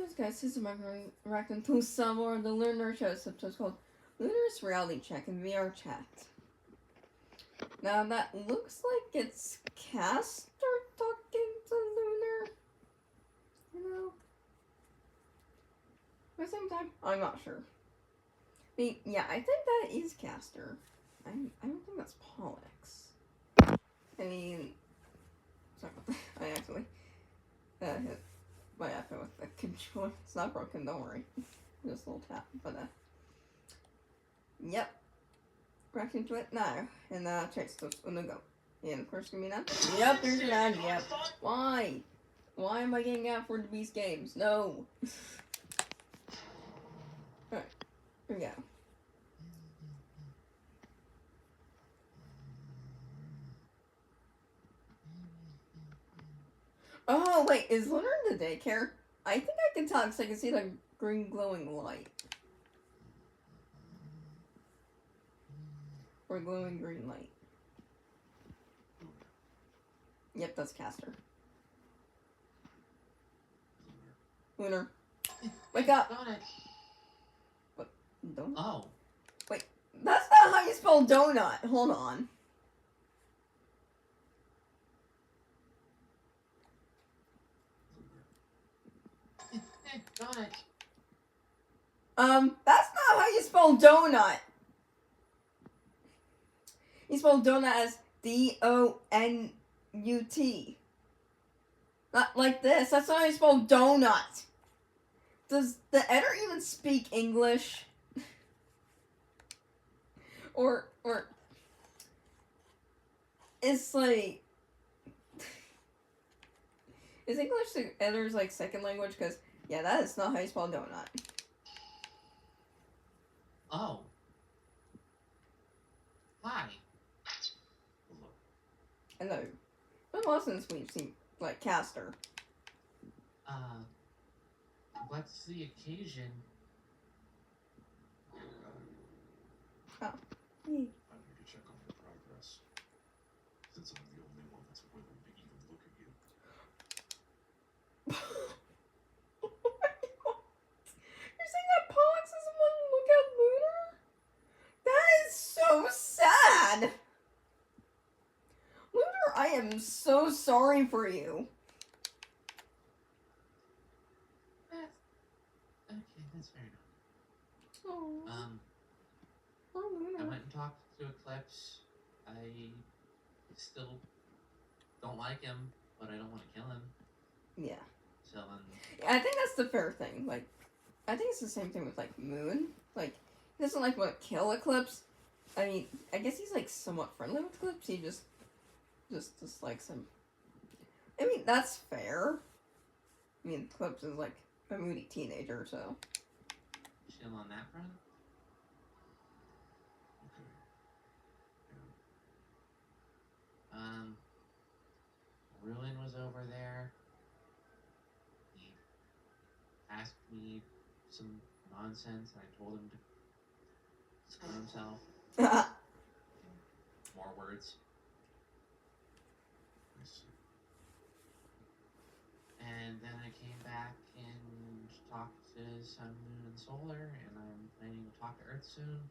Yes, guys, this is my reacting to some more of the Lunar and Earth Show episode called Lunar's Reality Check in VR Chat. Now that looks like it's Castor talking to Lunar. You know? At the same time, I'm not sure. Yeah, I think that is Castor. I don't think that's Pollux. I mean, sorry about that. I actually hit my iPhone with the controller. It's not broken, don't worry. Just a little tap, but yep. Back into it now, and checks those on the go. And of course, give me that. Yep, there's an ad. Yep. Why? Why am I getting out for the Beast games? No. Alright, here we go. Oh, wait, is Lunar in the daycare? I think I can tell because I can see the green glowing light. Or glowing green light. Yep, that's Castor. Lunar. Wake up! What? Donut? Oh. Wait, that's not how you spell donut. Hold on. Donut. That's not how you spell donut. You spell donut as D-O-N-U-T. Not like this. That's not how you spell donut. Does the editor even speak English? or it's like, is English the editor's like second language? Because yeah, that is not how you spell donut. Oh. Hi. Hello. When was since we've seen like Castor? What's the occasion? Oh. I need to check on your progress, since I'm the only one that's willing to even look at you. You're saying that Pollux doesn't want to look at Lunar? That is so sad! Lunar, I am so sorry for you. Okay, that's fair enough. Oh. Poor Lunar. I went and talked to Eclipse. I still don't like him, but I don't want to kill him. Yeah. So, I think that's the fair thing. Like, I think it's the same thing with, like, Moon. Like, he doesn't, like, want to kill Eclipse. I mean, I guess he's, like, somewhat friendly with Eclipse. He just dislikes him. I mean, that's fair. I mean, Eclipse is, like, a moody teenager, so. chill on that front. Okay. Ruin was over there. He asked me some nonsense, and I told him to screw himself. More words. I see. And then I came back and talked to Sun, Moon, and Solar, and I'm planning to talk to Earth soon.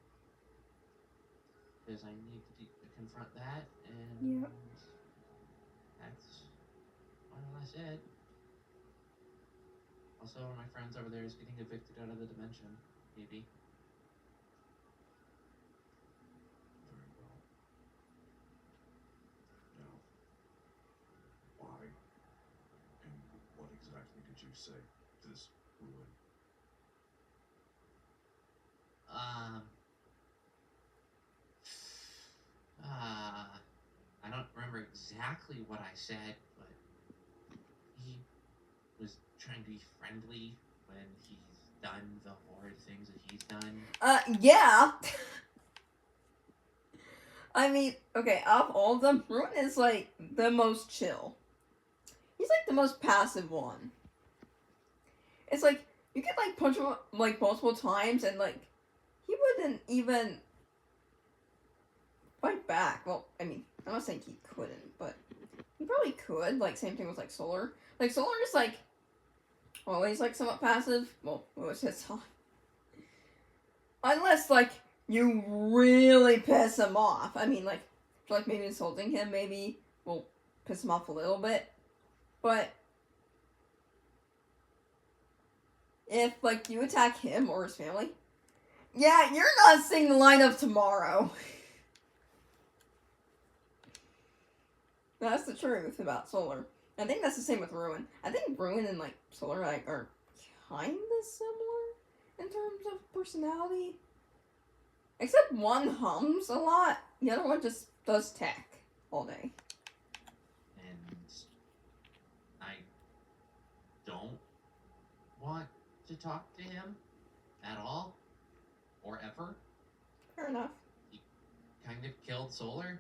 Because I need to confront that, and that's more or less it. Also, one of my friends over there is getting evicted out of the dimension, maybe. Very well. Now, why and what exactly did you say to this Ruin? I don't remember exactly what I said, but he was trying to be friendly when he's done the horrid things that he's done. Yeah. I mean, okay, out of all of them, Ruin is, like, the most chill. He's, like, the most passive one. It's like, you could, like, punch him, like, multiple times, and, like, he wouldn't even fight back. Well, I mean, I'm not saying he couldn't, but he probably could. Like, same thing with, like, Solar. Like, Solar is, like, always like somewhat passive. Well, it was his time. Unless like you really piss him off. I mean, like maybe insulting him maybe will piss him off a little bit, but if like you attack him or his family, yeah, you're not seeing the light of tomorrow. That's the truth about Solar. I think that's the same with Ruin. I think Ruin and like Solar like are kind of similar in terms of personality. Except one hums a lot, the other one just does tech all day. And I don't want to talk to him at all or ever. Fair enough. He kind of killed Solar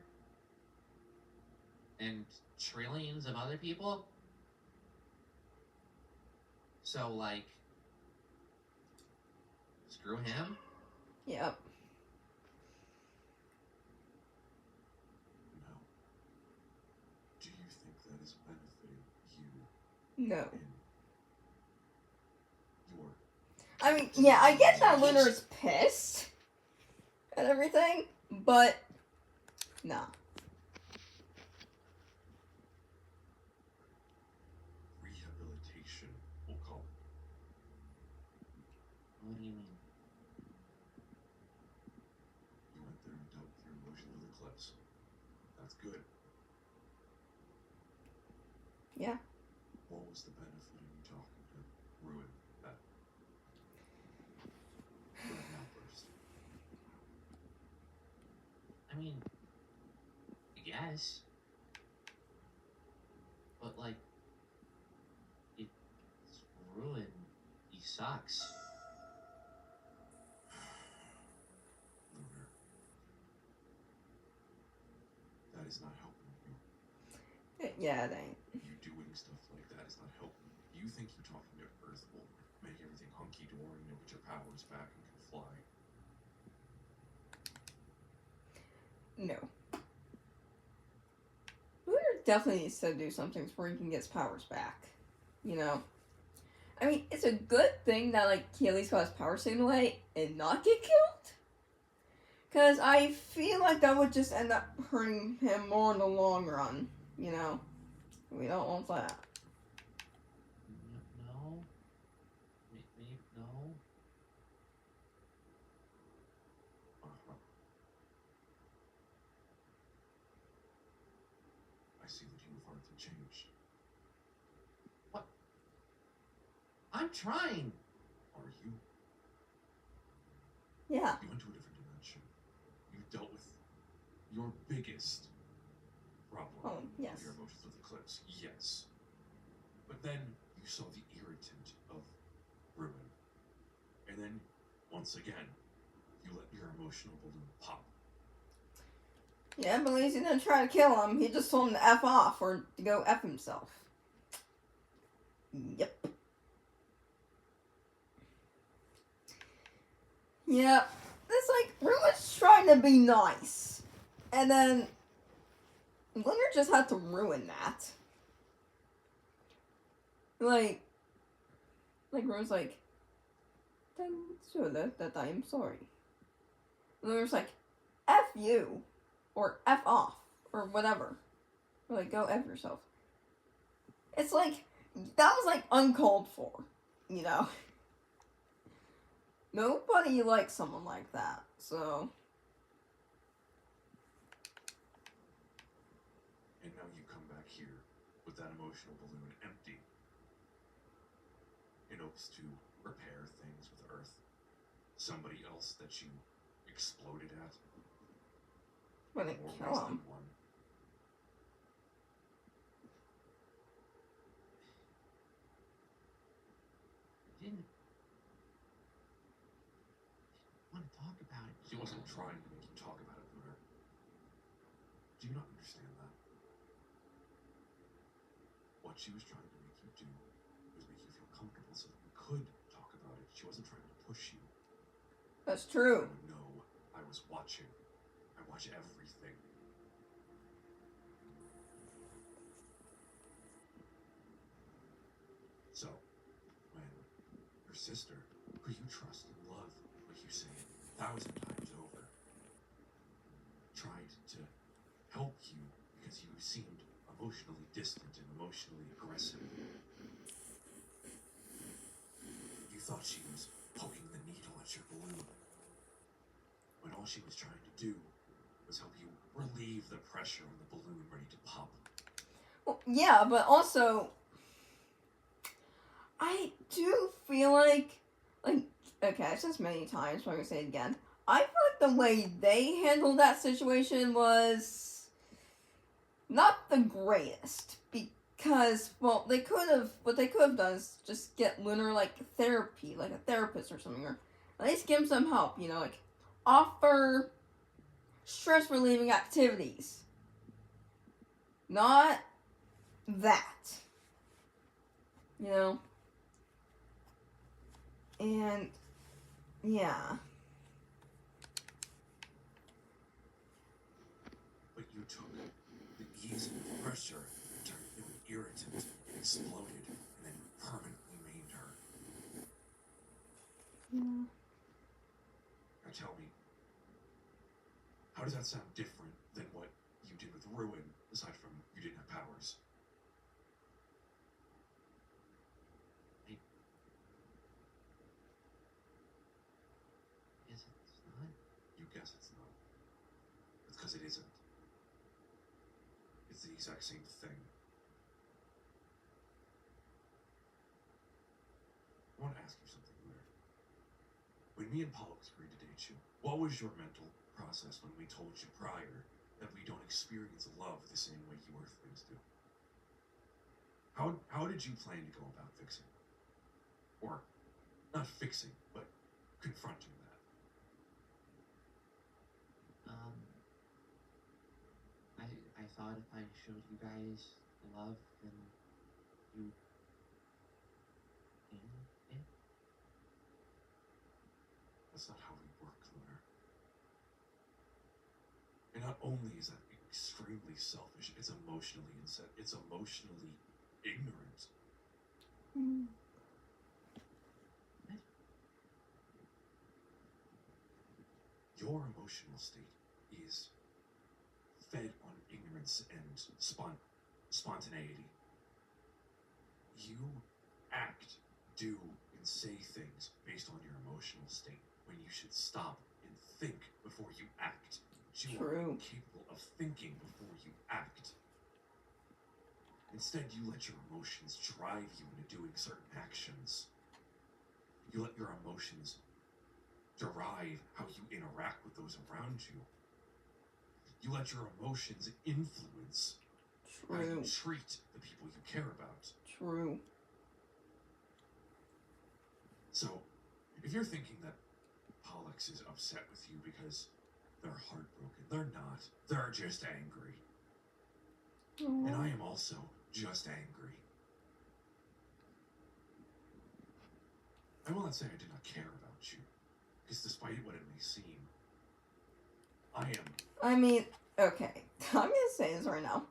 and trillions of other people. So, like, screw him. Yep. Now, do you think that is benefiting you No. in your... I mean, yeah, I get that Lunar is pissed and everything, but nah. Rehabilitation will come. What do you mean? You went there and dealt with your emotion with the clips. That's good. Yeah. What was the benefit of you talking to Ruin that outburst? I mean, I guess. But, like, it's Ruin. He sucks. Lunar, that is not helping you. Yeah, it ain't. You doing stuff like that is not helping. You think you talking to Earth will make everything hunky-dory and you'll get your powers back and can fly. No. Lunar definitely needs to do something before he can get his powers back. You know? I mean, it's a good thing that, like, he at least got his power signal away and not get killed. Because I feel like that would just end up hurting him more in the long run. You know? We don't want that. No. Maybe no. Uh-huh. I see that you have hardly changed. I'm trying. Are you? Yeah. You went to a different dimension. You dealt with your biggest problem. Oh, yes. Your emotions with Eclipse. Yes. But then you saw the irritant of Ruin. And then, once again, you let your emotional balloon pop. Yeah, but Lazy didn't try to kill him. He just told him to F off or to go F himself. Yep. Yeah. It's like, Ruin's trying to be nice. And then Lunar just had to ruin that. Like Ruin's like, then show that I am sorry. Lunar's like, F you. Or F off. Or whatever. Or like, go F yourself. It's like, that was like uncalled for. You know? Nobody likes someone like that. So. And now you come back here with that emotional balloon empty. In hopes to repair things with Earth. Somebody else that you exploded at. When it More kill ways him. than one. Didn't want to talk about it. She wasn't trying to make you talk about it, Lunar. Do you not understand that? What she was trying to make you do was make you feel comfortable so that you could talk about it. She wasn't trying to push you. That's true. No, I was watching. I watch everything. So, my her sister, who you trust and love, like you say 1,000 times over, tried to help you because you seemed emotionally distant and emotionally aggressive. You thought she was poking the needle at your balloon, when all she was trying to do was help you relieve the pressure on the balloon ready to pop. Well, yeah, but also, I do feel like, okay, I've said this many times, so I'm gonna say it again. I feel like the way they handled that situation was not the greatest, because, well, what they could have done is just get Lunar, like, therapy, like a therapist or something, or at least give him some help, you know, like, offer stress relieving activities. Not that. You know? And, yeah. But you took the ease and the pressure and turned it into an irritant. It exploded and then permanently maimed her. Yeah. Now tell me, how does that sound different than what you did with Ruin, aside from you didn't have powers? Guess it's not. You guess it's not. It's because it isn't. It's the exact same thing. I want to ask you something, Lunar. When me and Pollux agreed to date you, what was your mental process when we told you prior that we don't experience love the same way you Earthlings do? How did you plan to go about fixing it? Or, not fixing, but confronting that? I thought if I showed you guys love, then you'd end it. That's not how we work, Lunar. And not only is that extremely selfish, it's emotionally ignorant. Mm. Your emotional state is fed on ignorance and spontaneity. You act, do, and say things based on your emotional state when you should stop and think before you act. You True. are capable of thinking before you act. Instead, you let your emotions drive you into doing certain actions. You let your emotions derive how you interact with those around you. You let your emotions influence how you True. treat the people you care about. True. So, if you're thinking that Pollux is upset with you because they're heartbroken, they're not. They're just angry. Aww. And I am also just angry. I will not say I do not care about you, because despite what it may seem, I am. I mean, okay. I'm gonna say this right now.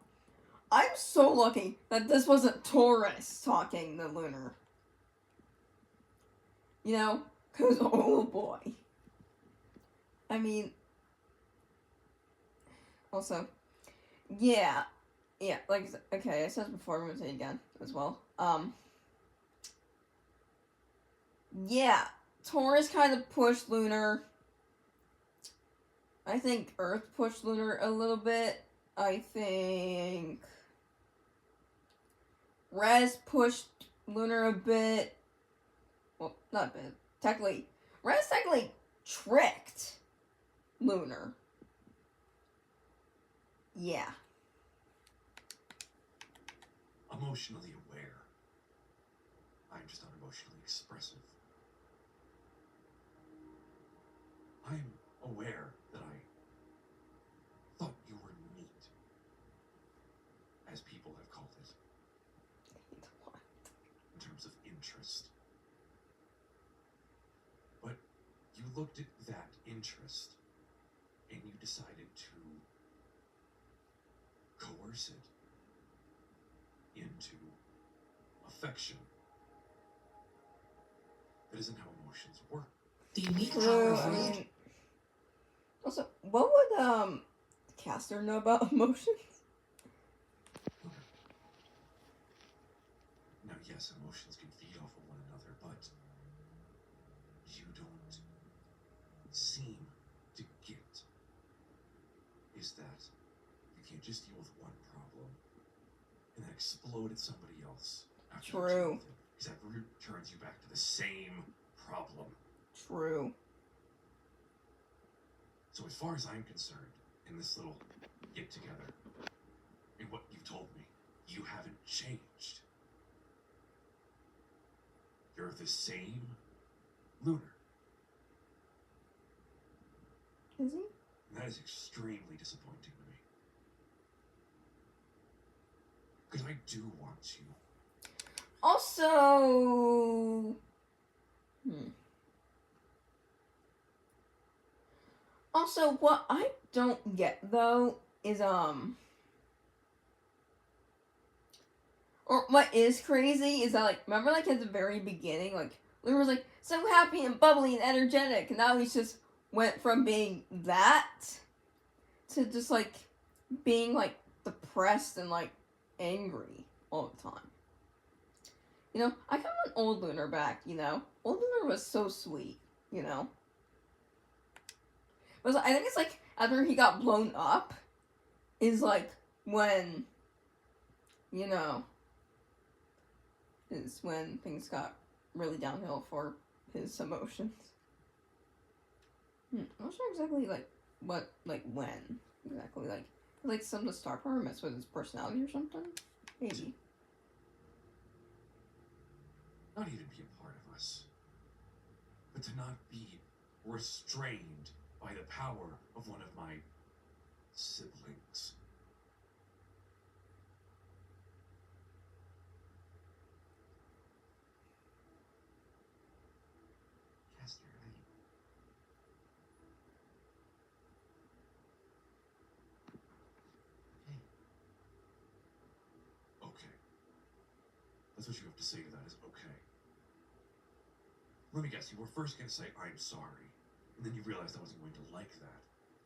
I'm so lucky that this wasn't Taurus talking to Lunar. You know? Because, oh boy. I mean, also, yeah, like, okay, I said it before, I'm gonna say it again as well. Yeah, Taurus kind of pushed Lunar. I think Earth pushed Lunar a little bit. I think Rez pushed Lunar a bit. Well, not a bit. Technically, Rez technically tricked Lunar. Yeah. Emotionally aware. I'm just not emotionally expressive. I'm aware that I thought you were neat, as people have called it, in terms of interest. But you looked at that interest and you decided to coerce it into affection. That isn't how emotions work. The unique True, power I of mean... Also, what would, Castor know about emotions? Lunar. Now, yes, emotions can feed off of one another, but you don't seem to get is that you can't just deal with one problem and then explode at somebody else after you deal True. with it. Because that returns you back to the same problem. True. So as far as I'm concerned, in this little get-together, in what you've told me, you haven't changed. You're the same Lunar. Is he? And that is extremely disappointing to me. Because I do want you. Also... Also, what I don't get, though, is, or what is crazy is that, like, remember, like, at the very beginning, like, Lunar was, like, so happy and bubbly and energetic, and now he's just went from being that to just, like, being, like, depressed and, like, angry all the time. You know, I kind of want old Lunar back, you know? Old Lunar was so sweet, you know? But I think it's, like, after he got blown up, is, like, when, you know, is when things got really downhill for his emotions. I'm not sure exactly, like, what, like, when, exactly, like some of the star power messed with his personality or something? Maybe. Not even be a part of us, but to not be restrained by the power of one of my siblings. Castor, Okay. That's what you have to say to that is okay. Let me guess, you were first going to say, I'm sorry, and then you realized I wasn't going to like that.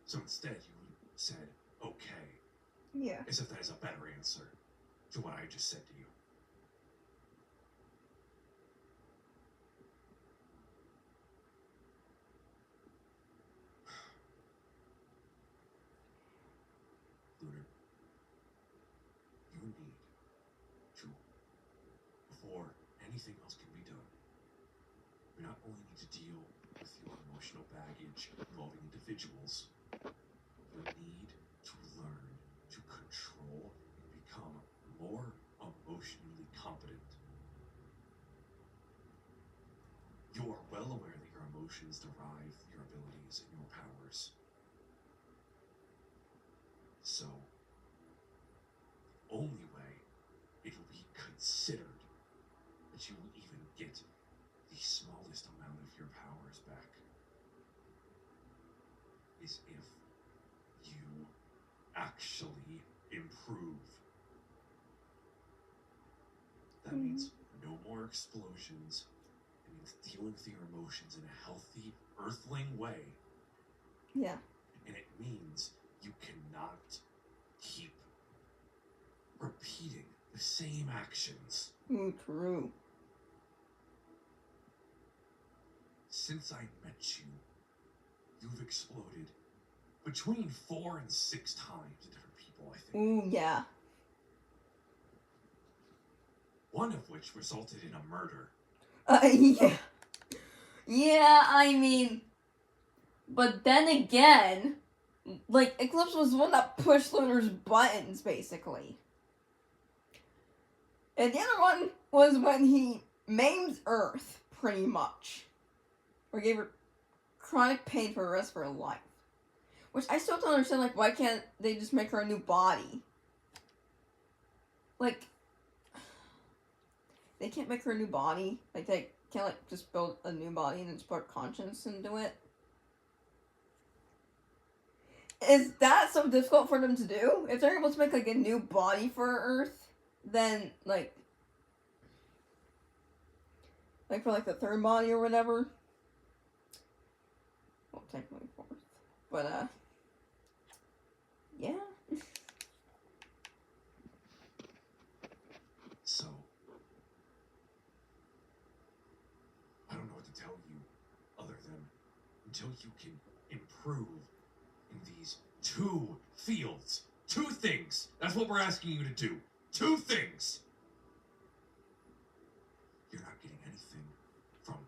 So instead, you said, okay, Yeah. as if that is a better answer to what I just said to you. Lunar, you need to, before anything else can be done, we not only need to deal with your emotional baggage involving individuals, you need to learn to control and become more emotionally competent. You are well aware that your emotions derive your abilities and your powers. So, only way it will be considered that you will even get the smallest amount of your powers back is if you actually improve. That means no more explosions. It means dealing with your emotions in a healthy, earthling way. Yeah. And it means you cannot keep repeating the same actions. Ooh, true. Since I met you, you've exploded between 4 and 6 times to different people, I think. Ooh, yeah. One of which resulted in a murder. Yeah. Yeah, I mean... But then again... Like, Eclipse was the one that pushed Lunar's buttons, basically. And the other one was when he maimed Earth, pretty much. Or gave her chronic pain for the rest of her life. Which I still don't understand, like, why can't they just make her a new body? Like... They can't make her a new body? Like, they can't, like, just build a new body and then just put conscience into it? Is that so difficult for them to do? If they're able to make, like, a new body for Earth, then, like... Like, for, like, the third body or whatever. Well, technically fourth. But, yeah. So, I don't know what to tell you other than until you can improve in these 2 fields, 2 things. That's what we're asking you to do. 2 things. You're not getting anything from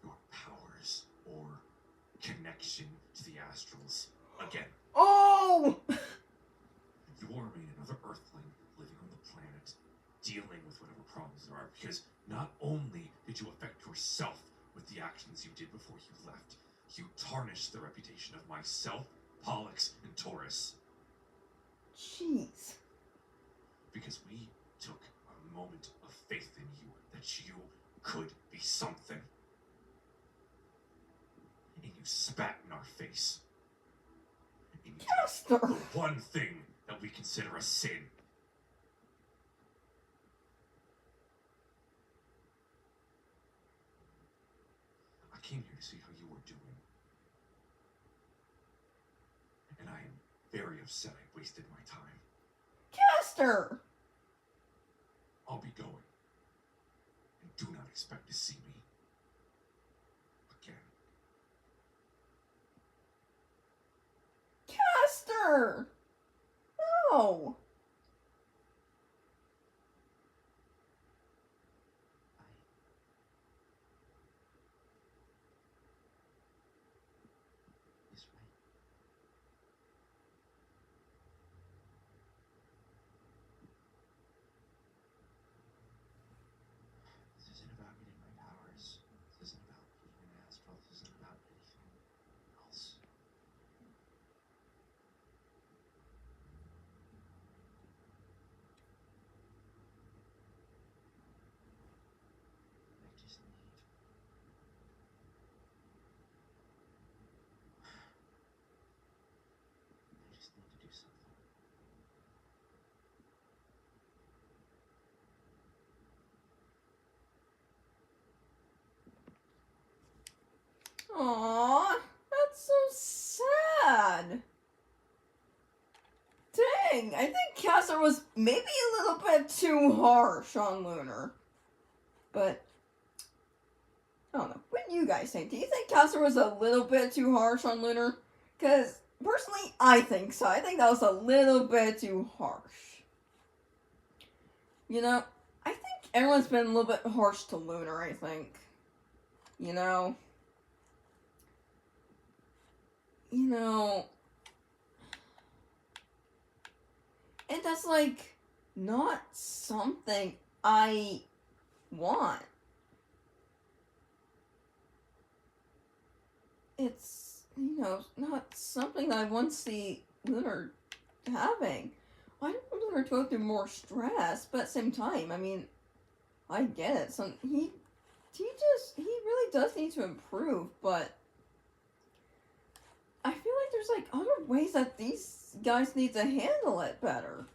your powers or connection to the astrals again. Oh! You will remain another Earthling living on the planet, dealing with whatever problems there are, because not only did you affect yourself with the actions you did before you left, you tarnished the reputation of myself, Pollux, and Taurus. Jeez. Because we took a moment of faith in you that you could be something. And you spat in our face. And you Castor! did the one thing that we consider a sin. I came here to see how you were doing. And I am very upset I wasted my time. Castor! I'll be going. And do not expect to see me again. Castor! No! Is right. This isn't about getting my powers. This isn't about being an astral. This isn't about anything else. I just need. I just need to do something. Aww, that's so sad. Dang, I think Castor was maybe a little bit too harsh on Lunar. But, I don't know. What do you guys think? Do you think Castor was a little bit too harsh on Lunar? Because, personally, I think so. I think that was a little bit too harsh. You know, I think everyone's been a little bit harsh to Lunar, I think. You know? And that's, like, not something I want. It's, not something that I want to see Lunar having. I don't want Lunar to go through more stress, but at the same time, I mean, I get it. He really does need to improve, but I feel like there's, like, other ways that these guys need to handle it better.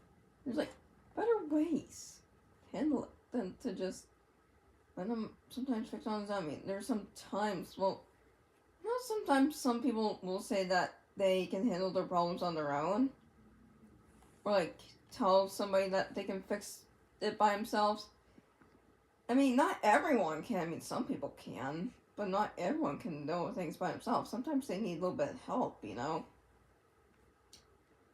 There's, like, better ways to handle it than to just let them sometimes fix on his own. I mean, there's some times, sometimes some people will say that they can handle their problems on their own. Or, like, tell somebody that they can fix it by themselves. I mean, not everyone can. I mean, some people can. But not everyone can know things by themselves. Sometimes they need a little bit of help,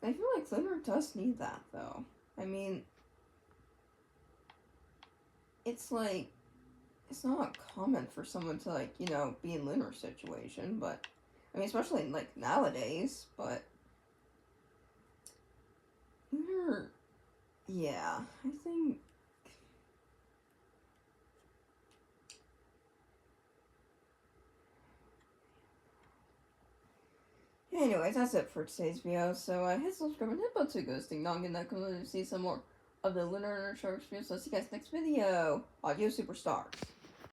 I feel like Lunar does need that, though. I mean, it's like, it's not common for someone to, like, be in Lunar's situation, but, I mean, especially, like, nowadays, but Lunar, yeah, I think, anyways, that's it for today's video. So, hit subscribe and hit bell to ghosting noggin that can see some more of the Lunar and Earth Show experience. So, see you guys next video. Audio Superstars.